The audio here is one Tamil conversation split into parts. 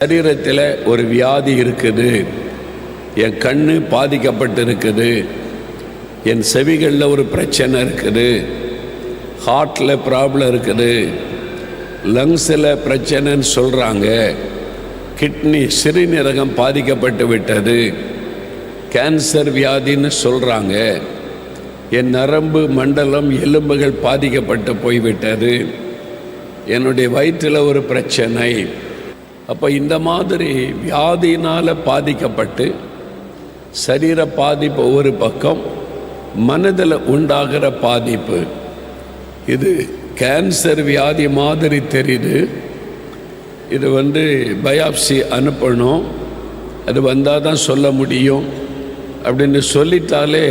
சரீரத்தில் ஒரு வியாதி இருக்குது, என் கண்ணு பாதிக்கப்பட்டு இருக்குது, என் செவிகளில் ஒரு பிரச்சனை இருக்குது, ஹார்ட்டில் ப்ராப்ளம் இருக்குது, லங்ஸில் பிரச்சனைன்னு சொல்கிறாங்க, கிட்னி சிறுநீரகம் பாதிக்கப்பட்டு விட்டது, கேன்சர் வியாதின்னு சொல்கிறாங்க, என் நரம்பு மண்டலம் எலும்புகள் பாதிக்கப்பட்டு போய்விட்டது, என்னுடைய வயிற்றில் ஒரு பிரச்சனை. அப்போ இந்த மாதிரி வியாதியினால் பாதிக்கப்பட்டு சரீர பாதிப்பு ஒரு பக்கம், மனதில் உண்டாகிற பாதிப்பு, இது கேன்சர் வியாதி மாதிரி தெரியுது. இது பயாப்சி அனுப்பணும், அது வந்தால் தான் சொல்ல முடியும் அப்படின்னு சொல்லிட்டாலே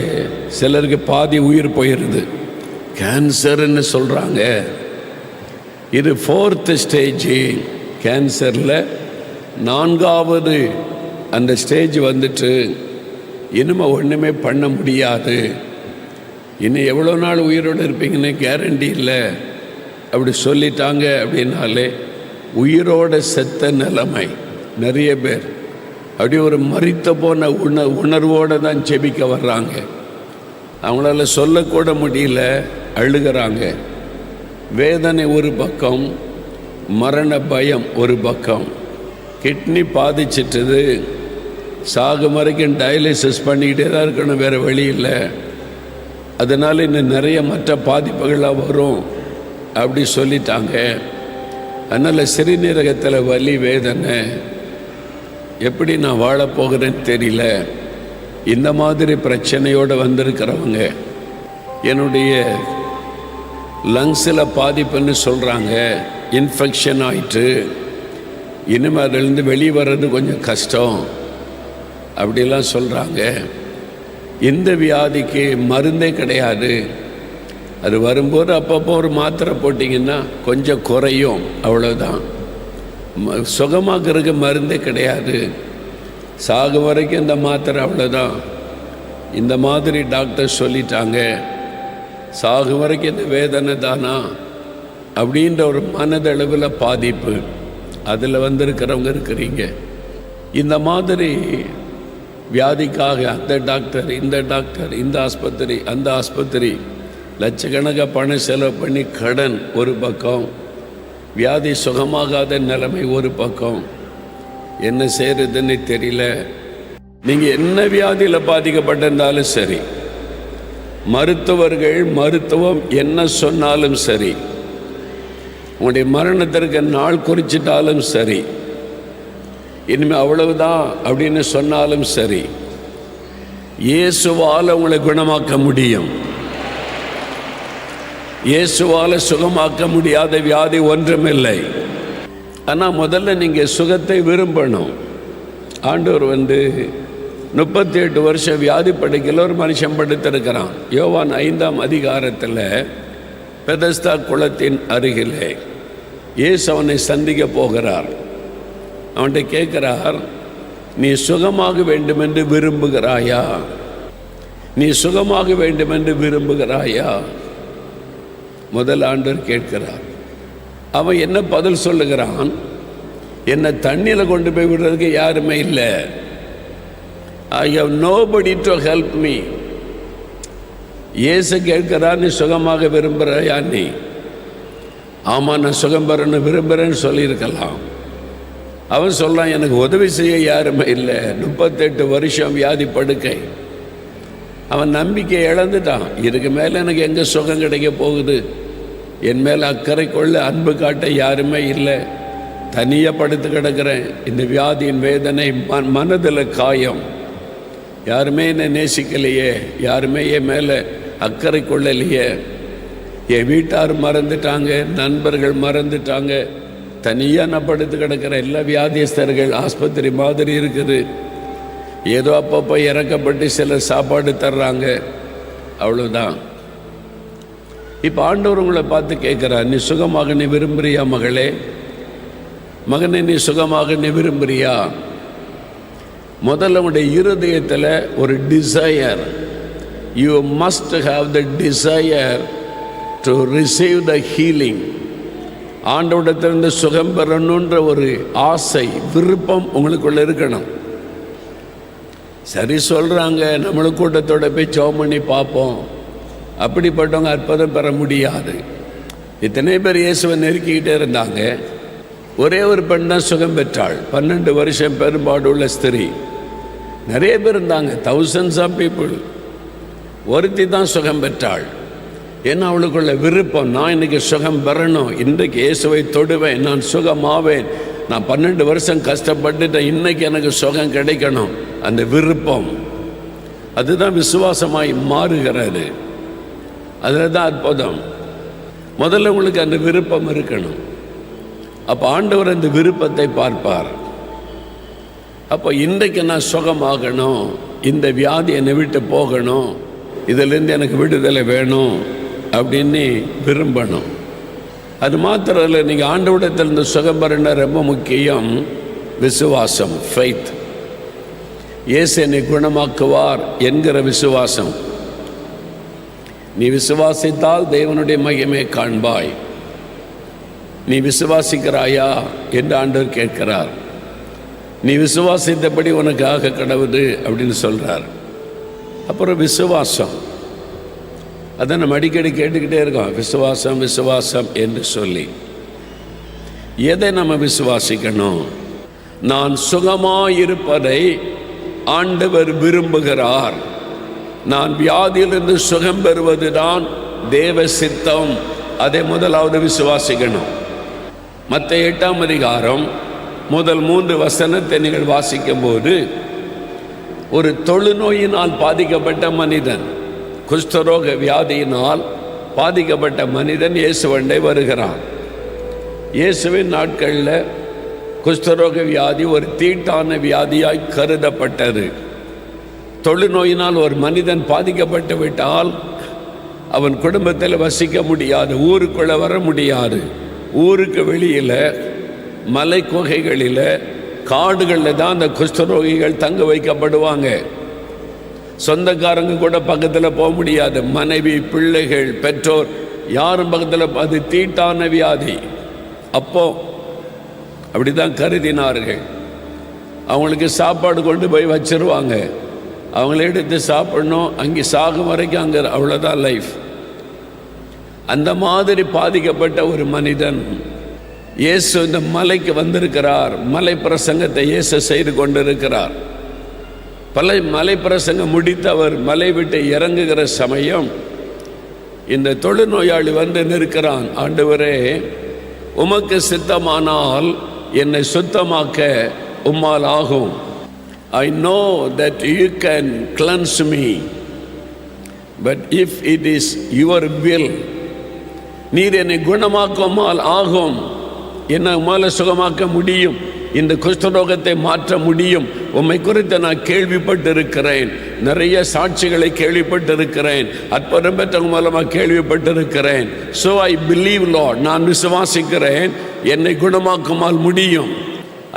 சிலருக்கு பாதி உயிர் போயிடுது. கேன்சர்னு சொல்கிறாங்க. இது 4th ஸ்டேஜ். கேன்சரில் 4வது அந்த ஸ்டேஜ் வந்துட்டு இனிமேல் ஒன்றுமே பண்ண முடியாது, இன்னும் எவ்வளோ நாள் உயிரோடு இருப்பீங்கன்னு கேரண்டி இல்லை அப்படி சொல்லிட்டாங்க. அப்படின்னாலே உயிரோட செத்த நிலைமை. நிறைய பேர் அப்படி ஒரு மரித்த போன உணர்வோடு தான் ஜெபிக்க வர்றாங்க. அவங்களால சொல்லக்கூட முடியல, அழுகிறாங்க. வேதனை ஒரு பக்கம், மரண பயம் ஒரு பக்கம். கிட்னி பாதிச்சிட்டது, சாகும் வரைக்கும் டயாலிசிஸ் பண்ணிக்கிட்டே தான் இருக்கணும், வேறு வழி இல்லை. அதனால் இன்னும் நிறைய மற்ற பாதிப்புகளாக வரும் அப்படி சொல்லிட்டாங்க. அதனால் சிறுநீரகத்தில் வலி, வேதனை, எப்படி நான் வாழப்போகிறேன்னு தெரியல. இந்த மாதிரி பிரச்சனையோடு வந்திருக்கிறவங்க, என்னுடைய லங்ஸில் பாதிப்புன்னு சொல்கிறாங்க, இன்ஃபெக்ஷன் ஆகிட்டு இனிமேல் அதிலிருந்து வெளியே வர்றது கொஞ்சம் கஷ்டம் அப்படிலாம் சொல்கிறாங்க. இந்த வியாதிக்கு மருந்தே கிடையாது, அது வரும்போது அப்பப்போ ஒரு மாத்திரை போட்டிங்கன்னா கொஞ்சம் குறையும், அவ்வளோதான். சுகமாக்குறதுக்கு மருந்தே கிடையாது, சாகு வரைக்கும் இந்த மாத்திரை, அவ்வளோதான். இந்த மாதிரி டாக்டர் சொல்லிட்டாங்க. சாகு வரைக்கும் இந்த வேதனை தானா அப்படின்ற ஒரு மனதளவில் பாதிப்பு, அதில் வந்திருக்கிறவங்க இருக்கிறீங்க. இந்த மாதிரி வியாதிக்காக அந்த டாக்டர், இந்த டாக்டர், இந்த ஆஸ்பத்திரி, அந்த ஆஸ்பத்திரி, லட்சக்கணக்காக பணம் செலவு பண்ணி கடன் ஒரு பக்கம், வியாதி சுகமாகாத நிலைமை ஒரு பக்கம், என்ன செய்கிறதுன்னு தெரியல. நீங்கள் என்ன வியாதியில் பாதிக்கப்பட்டிருந்தாலும் சரி, மருத்துவர்கள் மருத்துவம் என்ன சொன்னாலும் சரி, உங்களுடைய மரணத்திற்கு நாள் குறிச்சிட்டாலும் சரி, இனிமேல் அவ்வளவுதான் அப்படின்னு சொன்னாலும் சரி, இயேசுவால் உங்களை குணமாக்க முடியும். இயேசுவால் சுகமாக்க முடியாத வியாதி ஒன்றுமில்லை. ஆனால் முதல்ல நீங்கள் சுகத்தை விரும்பணும். ஆண்டவர் 38 வருஷம் வியாதி படுக்கையில் ஒரு மனுஷன் படுத்திருக்கிறான். யோவான் 5ஆம் அதிகாரத்தில் பெதஸ்தா குளத்தின் அருகிலே இயேசு அவனை சந்திக்க போகிறார். அவன்கிட்ட கேட்குறார், நீ சுகமாக வேண்டுமென்று விரும்புகிறாயா? நீ சுகமாக வேண்டுமென்று விரும்புகிறாயா? முதல் ஆண்டவர் கேட்கிறார். அவன் என்ன பதில் சொல்லுகிறான்? என்னை தண்ணியில் கொண்டு போய் விடுறதுக்கு யாருமே இல்லை. I have nobody to help me. இயேசு கேட்கிறார், நீ சுகமாக விரும்புகிறாயா? நீ ஆமாம், நான் சுகம் பெறணும் விரும்புகிறேன்னு சொல்லியிருக்கலாம். அவன் சொல்கிறான், எனக்கு உதவி செய்ய யாருமே இல்லை, 38 வருஷம் வியாதி படுக்கை. அவன் நம்பிக்கை இழந்துட்டான். இதுக்கு மேலே எனக்கு எங்கே சுகம் கிடைக்க போகுது? என் மேலே அக்கறை கொள்ள அன்பு காட்ட யாருமே இல்லை, தனியாக படுத்து கிடக்கிறேன். இந்த வியாதியின் வேதனை, மனதில் காயம், யாருமே என்னை நேசிக்கலையே, யாருமே என் மேலே அக்கறை கொள்ளலையே, என் வீட்டார் மறந்துட்டாங்க, நண்பர்கள் மறந்துட்டாங்க, தனியாக நான் படுத்து கிடக்கிறேன். எல்லா வியாதியஸ்தர்கள் ஆஸ்பத்திரி மாதிரி இருக்குது, ஏதோ அப்பப்போ இறக்கப்பட்டு சிலர் சாப்பாடு தர்றாங்க, அவ்வளோதான். இப்போ ஆண்டவர் உங்களை பார்த்து கேட்குறார், நீ சுகமாக நீ விரும்புறியா மகளே? மகனே, நீ சுகமாக நீ விரும்புறியா? முதல்ல உடைய இருதயத்தில் ஒரு desire, you must have the desire to receive the healing. ஆண்டவரிடத்திலிருந்து சுகம் பெறணுன்ற ஒரு ஆசை, விருப்பம் உங்களுக்குள்ள இருக்கணும். சரி சொல்கிறாங்க, நம்மளும் கூட்டத்தோட போய் ஜெபம் பண்ணி பார்ப்போம், அப்படிப்பட்டவங்க அற்புதம் பெற முடியாது. இத்தனை பேர் இயேசுவை நெருக்கிக்கிட்டே இருந்தாங்க. ஒரே ஒரு பெண் தான் சுகம் பெற்றாள். 12 வருஷம் பெரும்பாடு உள்ள ஸ்திரீ. நிறைய பேர் இருந்தாங்க, தௌசண்ட்ஸ் ஆஃப் பீப்புள். ஒருத்தி தான் சுகம் பெற்றாள். ஏன்னா அவளுக்குள்ள விருப்பம், நான் இன்னைக்கு சுகம் பெறணும், இன்றைக்கு இயேசுவை தொடுவேன், நான் சுகமாவேன், நான் 12 வருஷம் கஷ்டப்பட்டுட்டேன், இன்னைக்கு எனக்கு சுகம் கிடைக்கணும். அந்த விருப்பம், அதுதான் விசுவாசமாய் மாறுகிறது. அதில் தான் அற்புதம். முதல்ல உங்களுக்கு அந்த விருப்பம் இருக்கணும். அப்போ ஆண்டவர் அந்த விருப்பத்தை பார்ப்பார். அப்போ இன்றைக்கு நான் சுகமாகணும், இந்த வியாதி என்னை விட்டு போகணும், இதிலிருந்து எனக்கு விடுதலை வேணும் அப்படின்னு விரும்பணும். அது மாத்திரம் இல்லை, நீங்கள் ஆண்டவரிடத்திலிருந்து சுகம் பெறணும்னா ரொம்ப முக்கியம் விசுவாசம், ஃபெய்த். இயேசு என்னை குணமாக்குவார் என்கிற விசுவாசம். நீ விசுவாசித்தால் தேவனுடைய மகிமை காண்பாய். நீ விசுவாசிக்கிறாயா என்று ஆண்டவர் கேட்கிறார். நீ விசுவாசித்தபடி உனக்கு ஆக கடவுது அப்படின்னு சொல்கிறார். அப்புறம் விசுவாசம், அதை நம்ம அடிக்கடி கேட்டுக்கிட்டே இருக்கோம், விசுவாசம் விசுவாசம் என்று சொல்லி. எதை நம்ம விசுவாசிக்கணும்? நான் சுகமாயிருப்பதை ஆண்டவர் விரும்புகிறார். நான் வியாதியிலிருந்து சுகம் பெறுவது தான் தேவ சித்தம். அதை முதலாவது விசுவாசிக்கணும். மத்தேயு 8ஆம் அதிகாரம் முதல் 3 வசனத்தை நீங்கள் வாசிக்கும் போது, ஒரு தொழுநோயினால் பாதிக்கப்பட்ட மனிதன், குஷ்டரோக வியாதியினால் பாதிக்கப்பட்ட மனிதன் இயேசுவண்டை வருகிறான். இயேசுவின் நாட்களில் குஷ்டரோக வியாதி ஒரு தீட்டான வியாதியாய் கருதப்பட்டது. தொழுநோயினால் ஒரு மனிதன் பாதிக்கப்பட்டு விட்டால் அவன் குடும்பத்தில் வசிக்க முடியாது, ஊருக்குள்ளே வர முடியாது. ஊருக்கு வெளியில் மலை குகைகளில் காடுகளில் தான் அந்த குஷ்டரோகிகள் தங்க வைக்கப்படுவாங்க. சொந்தக்காரங்க கூட பக்கத்தில் போக முடியாது, மனைவி பிள்ளைகள் பெற்றோர் யாரும் பக்கத்தில். அது தீட்டான வியாதி. அப்போ அப்படி தான் கருதினார்கள். அவங்களுக்கு சாப்பாடு கொண்டு போய் வச்சிருவாங்க, அவங்கள எடுத்து சாப்பிடணும், அங்கே சாகும் வரைக்கும் அங்கே, அவ்வளோதான் லைஃப். அந்த மாதிரி பாதிக்கப்பட்ட ஒரு மனிதன் இயேசு இந்த மலைக்கு வந்திருக்கிறார். மலை பிரசங்கத்தை இயேசு செய்து கொண்டிருக்கிறார். பல மலை பிரசங்கம் முடித்து அவர் மலை விட்டு இறங்குகிற சமயம் இந்த தொழுநோயாளி வந்து நிற்கிறான். ஆண்டவரே, உமக்கு சித்தமானால் என்னை சுத்தமாக்க உம்மால் ஆகும். I know that you can cleanse me, but if it is your will, நீர் என்னை குணமாக்குமால் ஆகும், என்னை உம்மால் சுகமாக்க முடியும், இந்த குஷ்டரோகத்தை மாற்ற முடியும். உம்மை குறித்து நான் கேள்விப்பட்டிருக்கிறேன், நிறைய சாட்சிகளை கேள்விப்பட்டிருக்கிறேன், அற்புதம் பெற்றவங்க மூலமாக கேள்விப்பட்டிருக்கிறேன். ஸோ ஐ பிலீவ் லார்ட், நான் விசுவாசிக்கிறேன், என்னை குணமாக்குமால் முடியும்.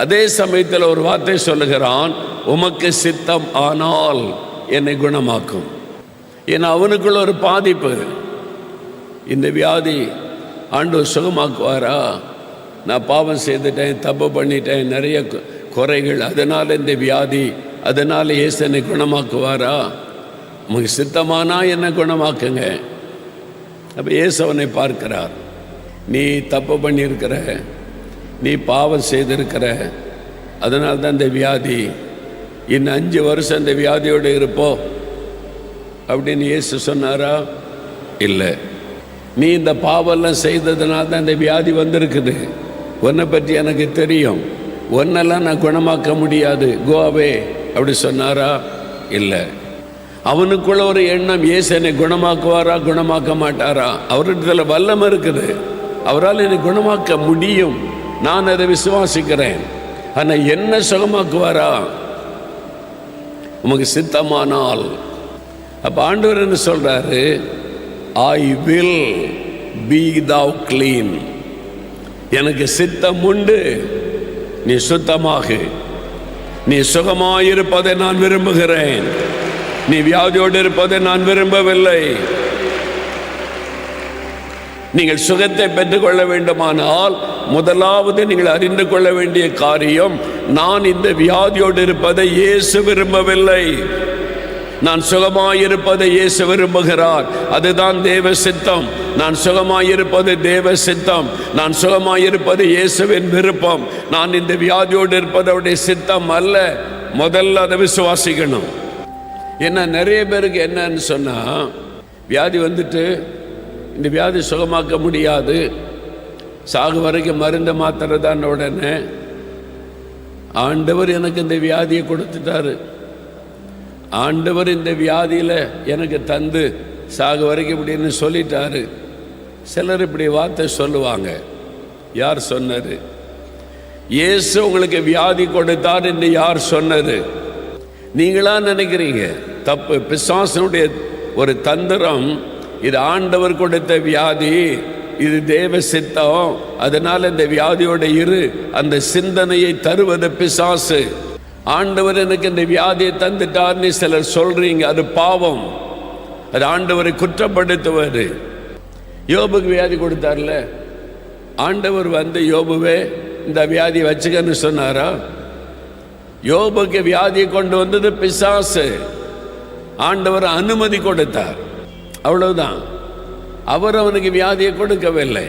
அதே சமயத்தில் ஒரு வார்த்தை சொல்லுகிறான், உமக்கு சித்தம் ஆனால் என்னை குணமாக்கும். ஏன்னா அவனுக்குள்ள ஒரு பாதிப்பு, இந்த வியாதி ஆண்டவர் சுகமாக்குவாரா? நான் பாவம் செய்துட்டேன், தப்பு பண்ணிட்டேன், நிறைய குறைகள், அதனால் இந்த வியாதி, அதனால் இயேசு என்னை குணமாக்குவாரா? உமக்கு சித்தமானா என்னை குணமாக்குங்க. அப்போ இயேசு அவனை பார்க்கிறார். நீ தப்பு பண்ணியிருக்கிற, நீ பாவம் செய்திருக்கிற, அதனால தான் இந்த வியாதி, இன்னும் 5 வருஷம் இந்த வியாதியோடு இருப்போ அப்படின்னு இயேசு சொன்னாரா? இல்லை. நீ இந்த பாவெல்லாம் செய்ததுனால தான் இந்த வியாதி வந்திருக்குது, உன்னை பற்றி எனக்கு தெரியும், ஒன்னெல்லாம் நான் குணமாக்க முடியாது, கோ அவே அப்படி சொன்னாரா? இல்லை. அவனுக்குள்ள ஒரு எண்ணம், இயேசு என்னை குணமாக்குவாரா குணமாக்க மாட்டாரா? அவரிடத்துல வல்லமை இருக்குது, அவரால் என்னை குணமாக்க முடியும், நான் அதை விசுவாசிக்கிறேன். ஆனால் என்ன சுகமாக்குவாரா? உமக்கு சித்தமானால். அப்போ ஆண்டவர் என்ன சொல்றாரு? I will be thou clean. எனக்கு சித்தம் உண்டு, நீ சுத்தமாகு, நீ சுகமாயிருப்பதை நான் விரும்புகிறேன், நீ வியாதியோடு இருப்பதை நான் விரும்பவில்லை. நீங்கள் சுகத்தை பெற்றுக்கொள்ள வேண்டுமானால் முதலாவது நீங்கள் அறிந்து கொள்ள வேண்டிய காரியம், நான் இந்த வியாதியோடு இருப்பதை இயேசு விரும்பவில்லை. நான் சுகமாயிருப்பதை இயேசு விரும்புகிறார். அதுதான் தேவ சித்தம். நான் சுகமாயிருப்பது தேவ சித்தம். நான் சுகமாயிருப்பது இயேசுவின் விருப்பம். நான் இந்த வியாதியோடு இருப்பது அவருடைய சித்தம் அல்ல. முதல்ல அதை விசுவாசிக்கணும். ஏன்னா நிறைய பேருக்கு என்னன்னு சொன்னா, வியாதி வந்துட்டு இந்த வியாதி சுகமாக்க முடியாது, சாகு வரைக்கும் மருந்து மாத்திரதான். உடனே ஆண்டவர் எனக்கு இந்த வியாதியை கொடுத்துட்டாரு, ஆண்டவர் இந்த வியாதியில் எனக்கு தந்து சாகு வரைக்கும் இப்படின்னு சொல்லிட்டாரு. சிலர் இப்படி வார்த்தை சொல்லுவாங்க. யார் சொன்னது? இயேசு உங்களுக்கு வியாதி கொடுத்தார் என்று யார் சொன்னது? நீங்களா நினைக்கிறீங்க? தப்பு. பிசாசனுடைய ஒரு தந்திரம். இது ஆண்டவர் கொடுத்த வியாதி, இது தேவ சித்தம், அதனால இந்த வியாதியோட அந்த சிந்தனையை தருவது பிசாசு. ஆண்டவர் எனக்கு இந்த வியாதியை தந்துட்டார்னு சிலர் சொல்றீங்க, அது பாவம். அது ஆண்டவரை குற்றப்படுத்துவது. யோபுக்கு வியாதி கொடுத்தார்ல, ஆண்டவர் யோபுவே இந்த வியாதியை வச்சுக்கன்னு சொன்னாரா? யோபுக்கு வியாதியை கொண்டு வந்தது பிசாசு. ஆண்டவர் அனுமதி கொடுத்தார், அவ்வளவுதான். அவர் அவனுக்கு வியாதியை கொடுக்கவில்லை.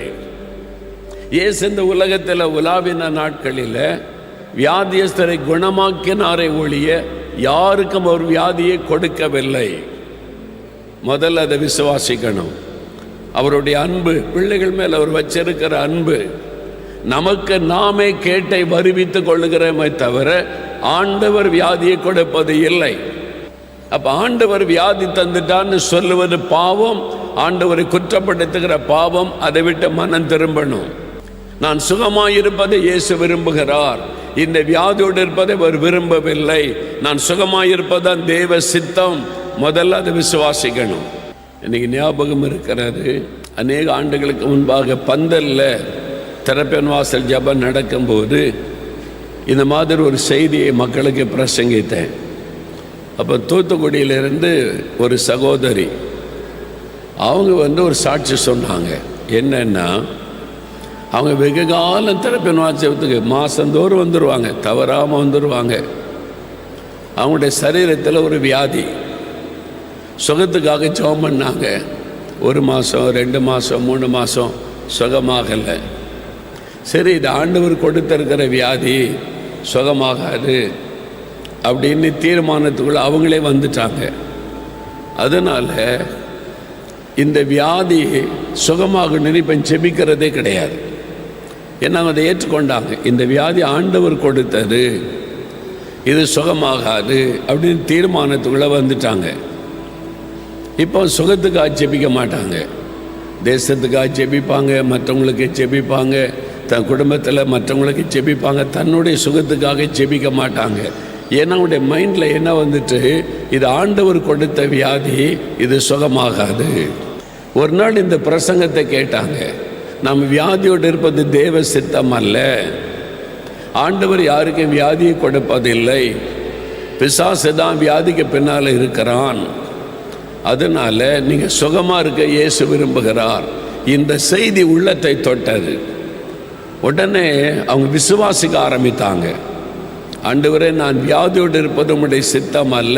இயேசு இந்த உலகத்தில் உலாவின நாட்களில் வியாதியஸ்தரை குணமாக்கினாரை ஒழிய யாருக்கும் அவர் வியாதியை கொடுக்கவில்லை. முதல்ல அதை விசுவாசிக்கணும். அவருடைய அன்பு, பிள்ளைகள் மேல் அவர் வச்சிருக்கிற அன்பு, நமக்கு நாமே கேட்டை வருவித்துக் கொள்ளுகிறோமே தவிர ஆண்டவர் வியாதியை கொடுப்பது இல்லை. அப்ப ஆண்டவர் வியாதி தந்துட்டான்னு சொல்லுவது பாவம், ஆண்டவரை குற்றப்படுத்துகிற பாவம். அதை விட்டு மனம் திரும்பணும். நான் சுகமாயிருப்பதை இயேசு விரும்புகிறார், இந்த வியாதியோடு இருப்பதை அவர் விரும்பவில்லை. நான் சுகமாயிருப்பதான் தேவ சித்தம். முதல்ல அதை விசுவாசிக்கணும். இன்னைக்கு ஞாபகம் இருக்கிறது, அநேக ஆண்டுகளுக்கு முன்பாக பந்தல்ல திறப்பின் வாசல் ஜபம் நடக்கும்போது இந்த மாதிரி ஒரு செய்தியை மக்களுக்கு பிரசங்கித்தேன். அப்போ தூத்துக்குடியிலிருந்து ஒரு சகோதரி அவங்க ஒரு சாட்சி சொன்னாங்க. என்னன்னா, அவங்க வெகு காலம் திறப்பின் வாசத்துக்கு மாதந்தோறும் வந்துடுவாங்க, தவறாமல் வந்துடுவாங்க. அவங்களுடைய சரீரத்தில் ஒரு வியாதி, சுகத்துக்காக ஜெபம் பண்ணாங்க. 1 மாதம் 2 மாதம் 3 மாதம் சுகமாகலை. சரி, இது ஆண்டவர் கொடுத்திருக்கிற வியாதி, சுகமாகாது அப்படின்னு தீர்மானத்துக்குள்ள அவங்களே வந்துட்டாங்க. அதனால் இந்த வியாதி சுகமாகணும்னு இப்போ ஜெபிக்கிறதே கிடையாது. ஏன்னா அதை ஏற்றுக்கொண்டாங்க, இந்த வியாதி ஆண்டவர் கொடுத்தது, இது சுகமாகாது அப்படின்னு தீர்மானத்துக்குள்ளே வந்துட்டாங்க. இப்போ சுகத்துக்காக ஜெபிக்க மாட்டாங்க, தேசத்துக்காக ஜெபிப்பாங்க, மற்றவங்களுக்கு ஜெபிப்பாங்க, தன் குடும்பத்தில் மற்றவங்களுக்கு ஜெபிப்பாங்க, தன்னுடைய சுகத்துக்காக ஜெபிக்க மாட்டாங்க. ஏன்னா அவனுடைய மைண்டில் என்ன வந்துட்டு, இது ஆண்டவர் கொடுத்த வியாதி, இது சுகமாகாது. ஒரு நாள் இந்த பிரசங்கத்தை கேட்டாங்க. நம்ம வியாதியோடு இருப்பது தேவ சித்தம் அல்ல, ஆண்டவர் யாருக்கும் வியாதியை கொடுப்பதில்லை, பிசாசு தான் வியாதிக்கு பின்னால் இருக்கிறான். அதனால நீங்கள் சுகமாக இருக்க இயேசு விரும்புகிறார். இந்த செய்தி உள்ளத்தை தொட்டது. உடனே அவங்க விசுவாசிக்க ஆரம்பித்தாங்க. ஆண்டவரே, நான் வியாதியோடு இருப்பது உம்முடைய சித்தம் அல்ல,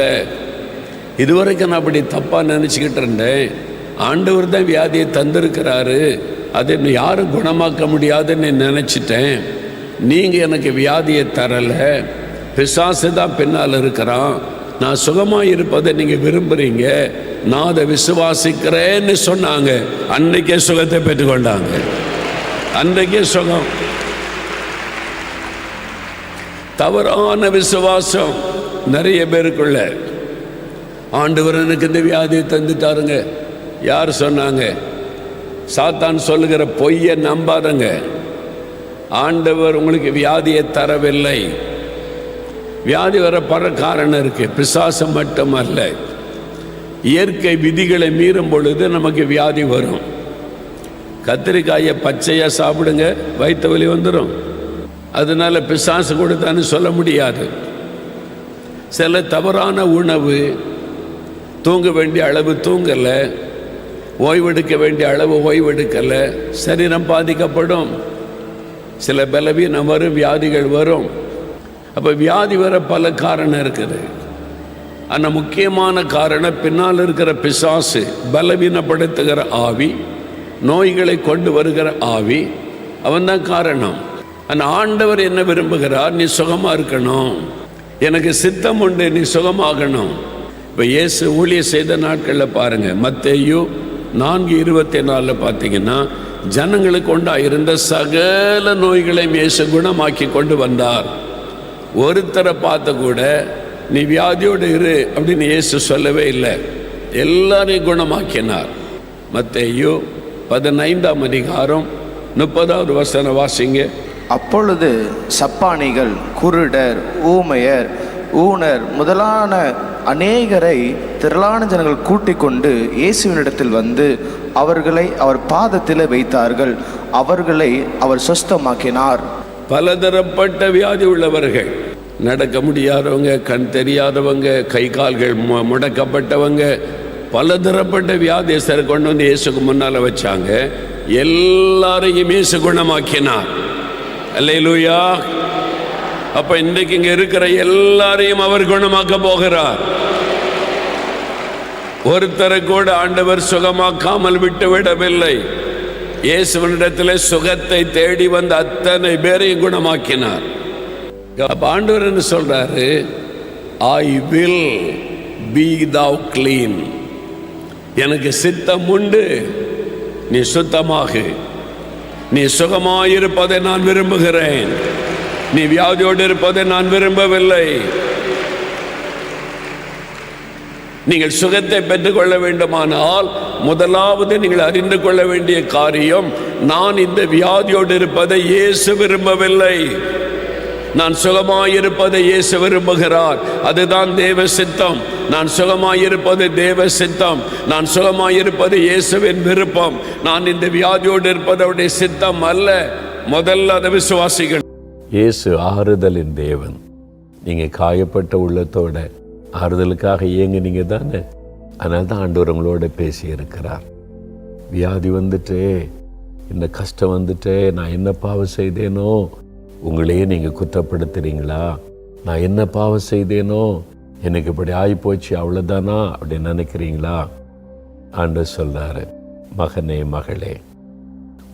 இதுவரைக்கும் நான் அப்படி தப்பாக நினச்சிக்கிட்டு இருந்தேன். ஆண்டவர் தான் வியாதியை தந்திருக்கிறாரு, அதை யாரும் குணமாக்க முடியாதுன்னு நினச்சிட்டேன். நீங்கள் எனக்கு வியாதியை தரலை, பிசாசு தான் பின்னால் இருக்கிறான், நான் சுகமாக இருப்பதை நீங்கள் விரும்புகிறீங்க, நான் அதை விசுவாசிக்கிறேன்னு சொன்னாங்க. அன்றைக்கே சுகத்தை பெற்றுக்கொண்டாங்க. அன்றைக்கே சுகம். தவறான விசுவாசம் நிறைய பேருக்குள்ள. ஆண்டவர் எனக்கு இந்த வியாதியை தந்துட்டாருங்க. யார் சொன்னாங்க? சாத்தான் சொல்லுகிற பொய்யை நம்பாதங்க. ஆண்டவர் உங்களுக்கு வியாதியை தரவில்லை. வியாதி வர பல காரணம் இருக்கு, பிசாசம் மட்டுமல்ல. இயற்கை விதிகளை மீறும் பொழுது நமக்கு வியாதி வரும். கத்திரிக்காயை பச்சையாக சாப்பிடுங்க, வயிற்று வலி வந்துடும். அதனால பிசாசு கொடுத்தான்னு சொல்ல முடியாது. சில தவறான உணவு, தூங்க வேண்டிய அளவு தூங்கலை, ஓய்வெடுக்க வேண்டிய அளவு ஓய்வெடுக்கலை, சரீரம் பாதிக்கப்படும். சில பலவீனம் வரும், வியாதிகள் வரும். அப்போ வியாதி வர பல காரணம் இருக்குது. ஆனால் முக்கியமான காரணம் பின்னால் இருக்கிற பிசாசு, பலவீனப்படுத்துகிற ஆவி, நோய்களை கொண்டு வருகிற ஆவி, அவன்தான் காரணம். ஆனால் ஆண்டவர் என்ன விரும்புகிறார்? நீ சுகமாக இருக்கணும், எனக்கு சித்தம் உண்டு, நீ சுகமாகணும். இப்போ இயேசு ஊழியம் செய்த நாட்களில் பாருங்கள், மத்தேயு 4:24 பார்த்தீங்கன்னா, ஜனங்களுக்கு உண்டாயிருந்த சகல நோய்களையும் இயேசு குணமாக்கி கொண்டு வந்தார். ஒருத்தரை பார்த்து கூட நீ வியாதியோடு இரு அப்படின்னு இயேசு சொல்லவே இல்லை, எல்லாரையும் குணமாக்கினார். மத்தேயு 15:30 வாசிங்க. அப்பொழுது சப்பானிகள், குருடர், ஊமையர், ஊனர் முதலான அநேகரை திரளான ஜனங்கள் கூட்டிக் கொண்டு இயேசுவினிடத்தில் வந்து அவர்களை அவர் பாதத்தில் வைத்தார்கள். அவர்களை அவர் சுஸ்தமாக்கினார். பலதரப்பட்ட வியாதி உள்ளவர்கள், நடக்க முடியாதவங்க, கண் தெரியாதவங்க, கை கால்கள் முடக்கப்பட்டவங்க, பலதரப்பட்ட வியாதியஸ்தரை கொண்டு வந்து இயேசுக்கு முன்னால் வச்சாங்க. எல்லாரையும் இயேசு குணமாக்கினார். அல்லேலூயா. அப்ப இன்றைக்கு இங்க இருக்கிற எல்லாரையும் அவர் குணமாக்க போகிறார். ஒருத்தரை கூட ஆண்டவர் சுகமாக்காமல் விட்டு விடவில்லை. இயேசுவினிடத்தில் சுகத்தை தேடி வந்த அத்தனை பேரையும் குணமாக்கினார். அப்ப ஆண்டவர் என்ன சொல்றாரு? I will be thou clean. எனக்கு சித்தம் உண்டு, நீ சுத்தமாக, நீ சுகமாயிருப்பதை நான் விரும்புகிறேன், நீ வியாதியோடு இருப்பதை நான் விரும்பவில்லை. நீங்கள் சுகத்தை பெற்றுக்கொள்ள வேண்டுமானால் முதலாவது நீங்கள் அறிந்து கொள்ள வேண்டிய காரியம், நான் இந்த வியாதியோடு இருப்பதை இயேசு விரும்பவில்லை, நான் சுகமாயிருப்பதை இயேசு விரும்புகிறார். அதுதான் தேவ சித்தம். நான் சுகமாயிருப்பது தேவ சித்தம், நான் சுகமாயிருப்பது இயேசுவின் விருப்பம். நான் இந்த வியாதியோடு இருப்பது அவருடைய சித்தம் அல்ல. முதல்ல அதை விசுவாசிகள். இயேசு ஆறுதலின் தேவன். நீங்கள் காயப்பட்ட உள்ளத்தோட ஆறுதலுக்காக இயங்குனீங்க தானே? அதனால தான் ஆண்டவர் உங்களோட பேசி இருக்கிறார். வியாதி வந்துட்டு, இந்த கஷ்டம் வந்துட்டு, நான் என்ன பாவம் செய்தேனோ, உங்களையே நீங்கள் குற்றப்படுத்துறீங்களா? நான் என்ன பாவம் செய்தேனோ, எனக்கு இப்படி ஆகிப்போச்சு அவ்வளோதானா அப்படின்னு நினைக்கிறீங்களா? ஆண்டவர் சொல்றாரு, மகனே மகளே,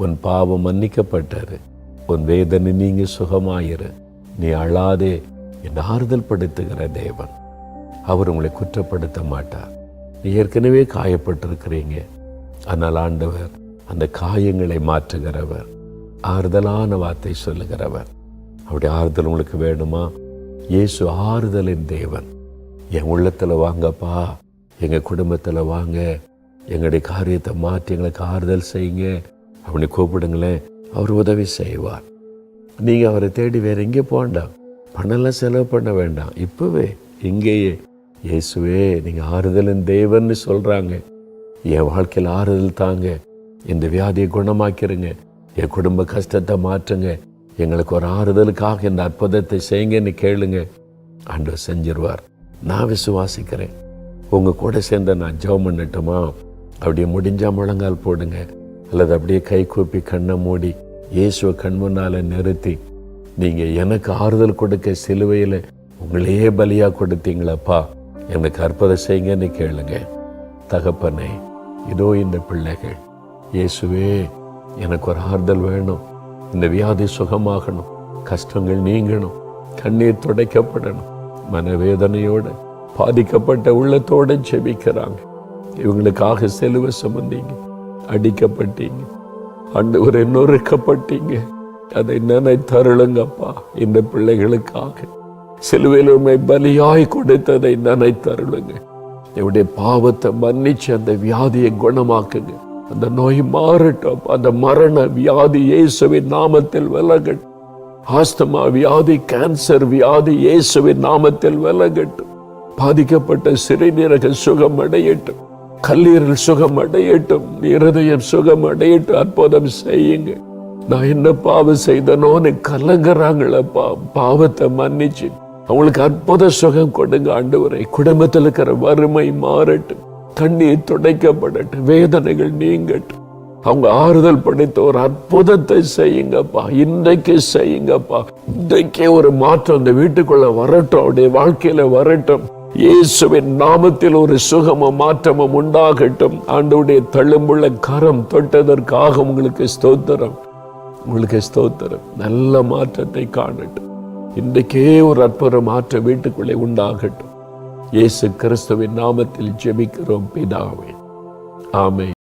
உன் பாவம் மன்னிக்கப்பட்டாரு, உன் வேதனை நீங்க சுகமாயிரு, நீ அழாதே என்று ஆறுதல் படுத்துகிற தேவன். அவர் உங்களை குற்றப்படுத்த மாட்டார். நீ ஏற்கனவே காயப்பட்டிருக்கிறீங்க. ஆனால் ஆண்டவர் அந்த காயங்களை மாற்றுகிறவர், ஆறுதலான வார்த்தை சொல்லுகிறவர். அப்படி ஆறுதல் உங்களுக்கு வேணுமா? இயேசு ஆறுதலின் தேவன். என் உள்ளத்தில் வாங்கப்பா, எங்கள் குடும்பத்தில் வாங்க, எங்களுடைய காரியத்தை மாற்றி எங்களுக்கு ஆறுதல் செய்யுங்க அப்படி கூப்பிடுங்களேன். அவர் உதவி செய்வார். நீங்கள் அவரை தேடி வேறு எங்கே போண்டாம், பணம்லாம் செலவு பண்ண வேண்டாம். இப்போவே இங்கேயே இயேசுவே நீங்கள் ஆறுதலின் தேவன்னு சொல்கிறாங்க, என் வாழ்க்கையில் ஆறுதல் தாங்க, இந்த வியாதியை குணமாக்கிருங்க, என் குடும்ப கஷ்டத்தை மாற்றுங்க, எங்களுக்கு ஒரு ஆறுதலுக்காக இந்த அற்புதத்தை செய்யுங்கன்னு கேளுங்க. ஆண்டவர் செஞ்சிருவார். நான் விசுவாசிக்கிறேன். உங்கள் கூட சேர்ந்த நான் ஜெபம் பண்ணட்டுமா? அப்படியே முடிஞ்சால் முழங்கால் போடுங்க, அல்லது அப்படியே கை கூப்பி கண்ணை மூடி இயேசுவை கண் முன்னால் நிறுத்தி, நீங்கள் எனக்கு ஆறுதல் கொடுக்க சிலுவையில் உங்களையே பலியாக கொடுத்தீங்களப்பா, எனக்கு அற்புதம் செய்யுங்கன்னு கேளுங்க. தகப்பனே, இதோ இந்த பிள்ளைகள், இயேசுவே எனக்கு ஒரு ஆறுதல் வேணும், இந்த வியாதி சுகமாகணும், கஷ்டங்கள் நீங்கணும், கண்ணீர் துடைக்கப்படணும். மனவேதனையோட பாதிக்கப்பட்ட உள்ளத்தோட ஜெபிக்கிறாங்க. இவங்களுக்காக சிலுவை சுமந்தீங்க, அடிக்கப்பட்டீங்க, ஆண்டவரே நொறுக்கப்பட்டீங்க, அதை நினைத்தருளுங்கப்பா. இந்த பிள்ளைகளுக்காக சிலுவையில் உண்மை பலியாய் கொடுத்ததை நினைத்தருளுங்க. என்னுடைய பாவத்தை மன்னிச்சு அந்த வியாதியை குணமாக்குங்க. அந்த நோய் மாறட்டும். அந்த மரண வியாதி இயேசுவின் நாமத்தில் விலகட்டும். ஆஸ்துமா வியாதி, கேன்சர் வியாதி இயேசுவின் நாமத்தில் விலகட்டும். பாதிக்கப்பட்ட சிறுநீரக சுகம் அடையட்டும், கல்லீரல் சுகம் அடையட்டும், இருதயம் சுகம் அடையட்டும். அற்புதம் செய்யுங்க. நான் என்ன பாவம் செய்தனோன்னு கலங்குறாங்களப்பா, பாவத்தை மன்னிச்சு அவங்களுக்கு அற்புத சுகம் கொடுங்க ஆண்டவரே. குடும்பத்தில் இருக்கிற வறுமை மாறட்டும், கண்ணீர் துடைக்கப்படட்டும், வேதனைகள் நீங்கட்டும். அவங்க ஆறுதல் படைத்த ஒரு அற்புதத்தை செய்யுங்கப்பா, இன்றைக்கு செய்யுங்கப்பா. இன்றைக்கே ஒரு மாற்றம் அந்த வீட்டுக்குள்ள வரட்டும், அவருடைய வாழ்க்கையில வரட்டும். இயேசுவின் நாமத்தில் ஒரு சுகமும் மாற்றமும் உண்டாகட்டும். ஆண்டவருடைய தள்ளும்புள்ள கரம் தொட்டதற்காக உங்களுக்கு ஸ்தோத்திரம், உங்களுக்கு ஸ்தோத்திரம். நல்ல மாற்றத்தை காணட்டும். இன்றைக்கே ஒரு அற்புத மாற்றம் வீட்டுக்குள்ளே உண்டாகட்டும். இயேசு கிறிஸ்துவின் நாமத்தில் ஜெபிக்கிறோம் பிதாவே, ஆமென்.